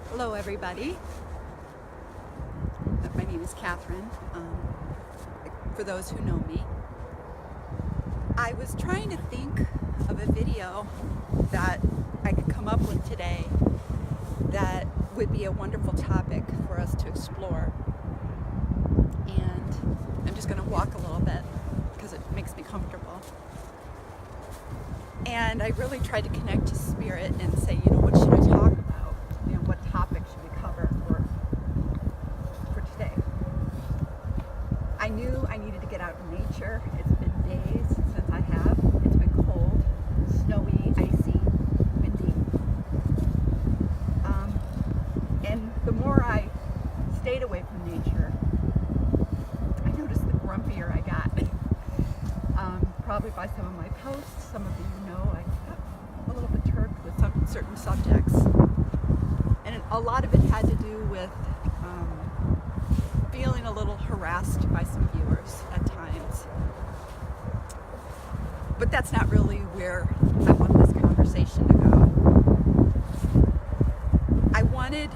Hello everybody, my name is Catherine, for those who know me. I was trying to think of a video that I could come up with today that would be a wonderful topic for us to explore, and I'm just going to walk a little bit because it makes me comfortable. And I really tried to connect to spirit and say, what should I talk about? What topic should we cover for today? I knew I needed to get out in nature. It's been days since I have. It's been cold, snowy, icy, windy. And the more I stayed away from nature, I noticed the grumpier I got. Probably by some of my posts, some of you know I got a little perturbed with some certain subjects. And a lot of it had to do with feeling a little harassed by some viewers at times. But that's not really where I want this conversation to go. I wanted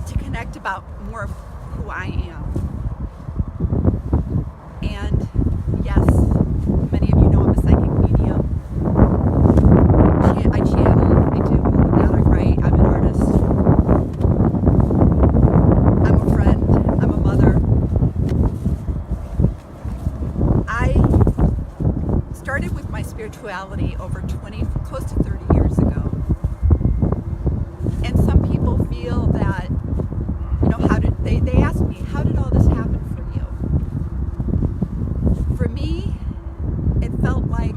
to connect about more of who I am. And yes, many of you know I'm a psychic medium. I channel, I do all of that, I write, I'm an artist. I'm a friend, I'm a mother. I started with my spirituality over close to 30 years ago. And some people feel that, they ask me, how did all this happen for you? For me, it felt like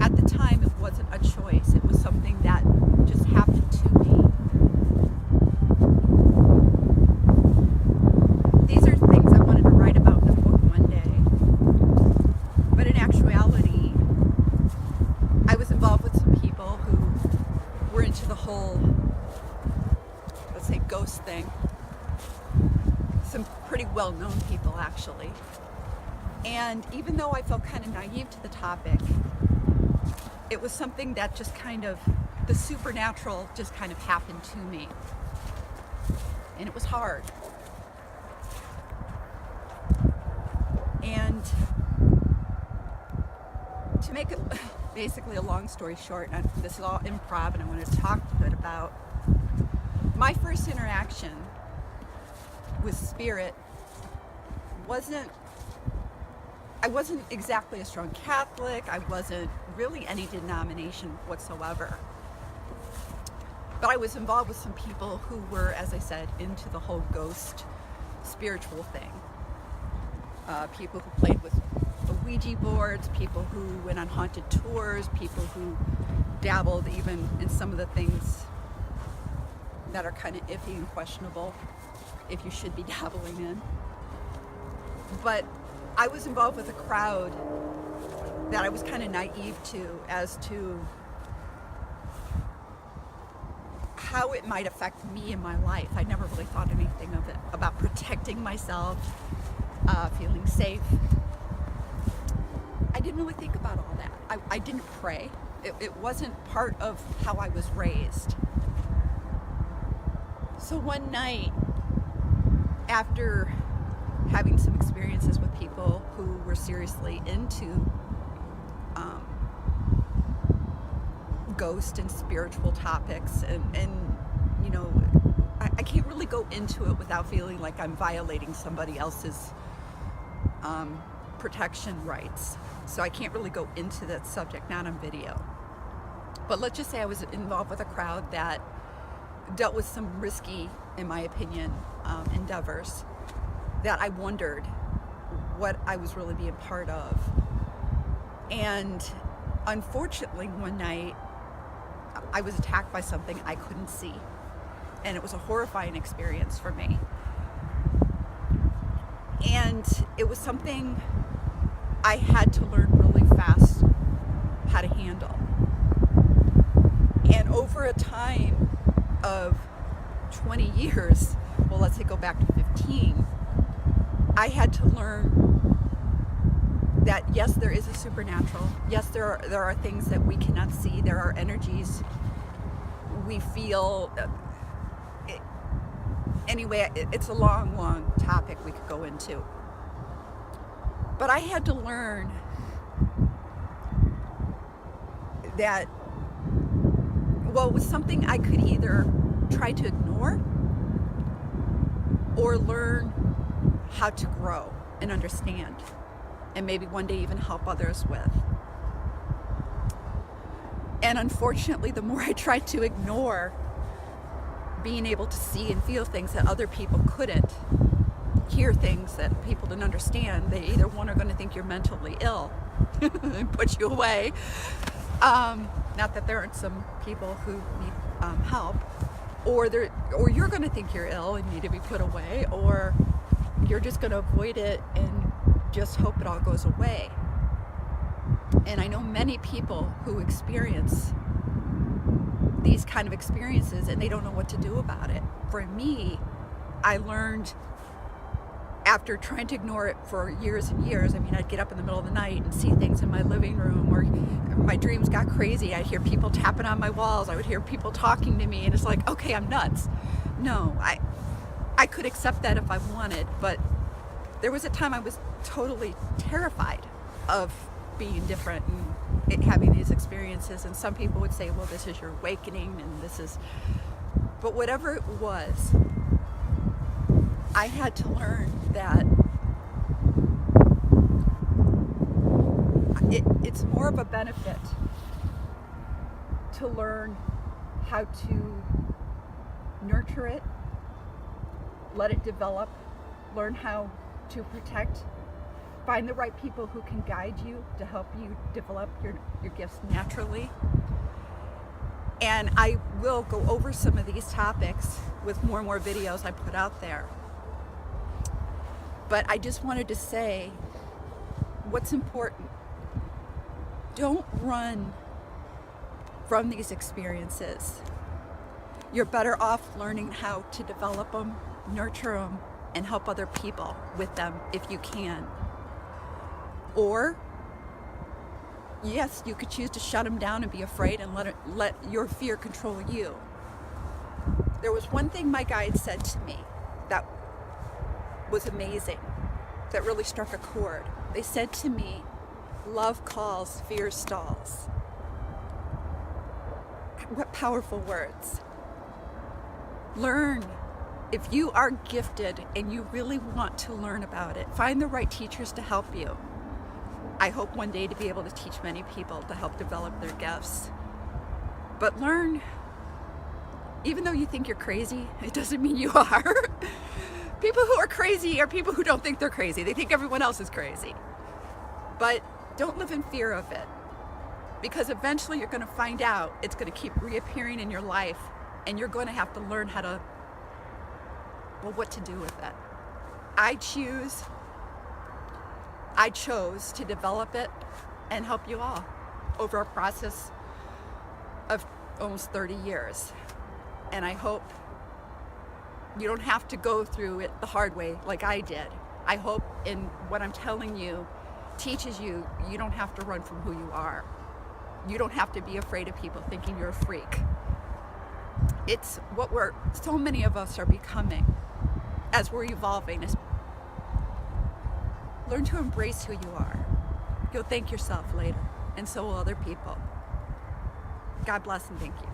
at the time it wasn't a choice. It was something that just happened to me. These are things I wanted to write about in a book one day. But in actuality, I was involved with some people who were into the whole, let's say, ghost thing. Some pretty well-known people, actually. And even though I felt kind of naive to the topic, it was something that just kind of, the supernatural just kind of happened to me. And it was hard. And to make it basically a long story short, and this is all improv and I wanted to talk a bit about, my first interaction with spirit I wasn't exactly a strong Catholic. I wasn't really any denomination whatsoever. But I was involved with some people who were, as I said, into the whole ghost spiritual thing. People who played with the Ouija boards, people who went on haunted tours, people who dabbled even in some of the things that are kind of iffy and questionable if you should be dabbling in. But I was involved with a crowd that I was kind of naive to as to how it might affect me in my life. I never really thought anything of it about protecting myself, feeling safe. I didn't really think about all that. I didn't pray. It wasn't part of how I was raised. So one night, after having some experiences with people who were seriously into ghost and spiritual topics, and I can't really go into it without feeling like I'm violating somebody else's protection rights. So I can't really go into that subject, not on video. But let's just say I was involved with a crowd that dealt with some risky, in my opinion, endeavors that I wondered what I was really being part of. And unfortunately, one night, I was attacked by something I couldn't see. And it was a horrifying experience for me. And it was something I had to learn really fast how to handle. And over a time of 20 years, well, let's say go back to 15, I had to learn that that yes, there is a supernatural. Yes, there are things that we cannot see. There are energies we feel. Anyway, it's a long topic we could go into. But I had to learn that, well, it was something I could either try to ignore or learn how to grow and understand, and maybe one day even help others with. And unfortunately, the more I tried to ignore being able to see and feel things that other people couldn't, hear things that people didn't understand, they either one are going to think you're mentally ill and put you away. Not that there aren't some people who need help, or you're going to think you're ill and need to be put away, or you're just going to avoid it and just hope it all goes away. And I know many people who experience these kind of experiences and they don't know what to do about it. For me, I learned after trying to ignore it for years and years. I mean, I'd get up in the middle of the night and see things in my living room, or my dreams got crazy. I'd hear people tapping on my walls. I would hear people talking to me, and it's like, okay, I'm nuts. No, I could accept that if I wanted, but there was a time I was totally terrified of being different and having these experiences. And some people would say, well, this is your awakening, and this is, but whatever it was, I had to learn that it's more of a benefit to learn how to nurture it, let it develop, learn how to protect, find the right people who can guide you to help you develop your gifts naturally. And I will go over some of these topics with more and more videos I put out there. But I just wanted to say what's important. Don't run from these experiences. You're better off learning how to develop them, nurture them, and help other people with them if you can. Or, yes, you could choose to shut them down and be afraid and let your fear control you. There was one thing my guide said to me that was amazing, that really struck a chord. They said to me, love calls, fear stalls. What powerful words. Learn. If you are gifted and you really want to learn about it, find the right teachers to help you. I hope one day to be able to teach many people to help develop their gifts. But learn, even though you think you're crazy, it doesn't mean you are. People who are crazy are people who don't think they're crazy. They think everyone else is crazy. But don't live in fear of it, because eventually you're going to find out it's going to keep reappearing in your life, and you're going to have to learn how to, well, what to do with it. I chose to develop it and help you all over a process of almost 30 years. And I hope you don't have to go through it the hard way like I did. I hope in what I'm telling you teaches you don't have to run from who you are. You don't have to be afraid of people thinking you're a freak. It's what so many of us are becoming as we're evolving. Learn to embrace who you are. You'll thank yourself later, and so will other people. God bless and thank you.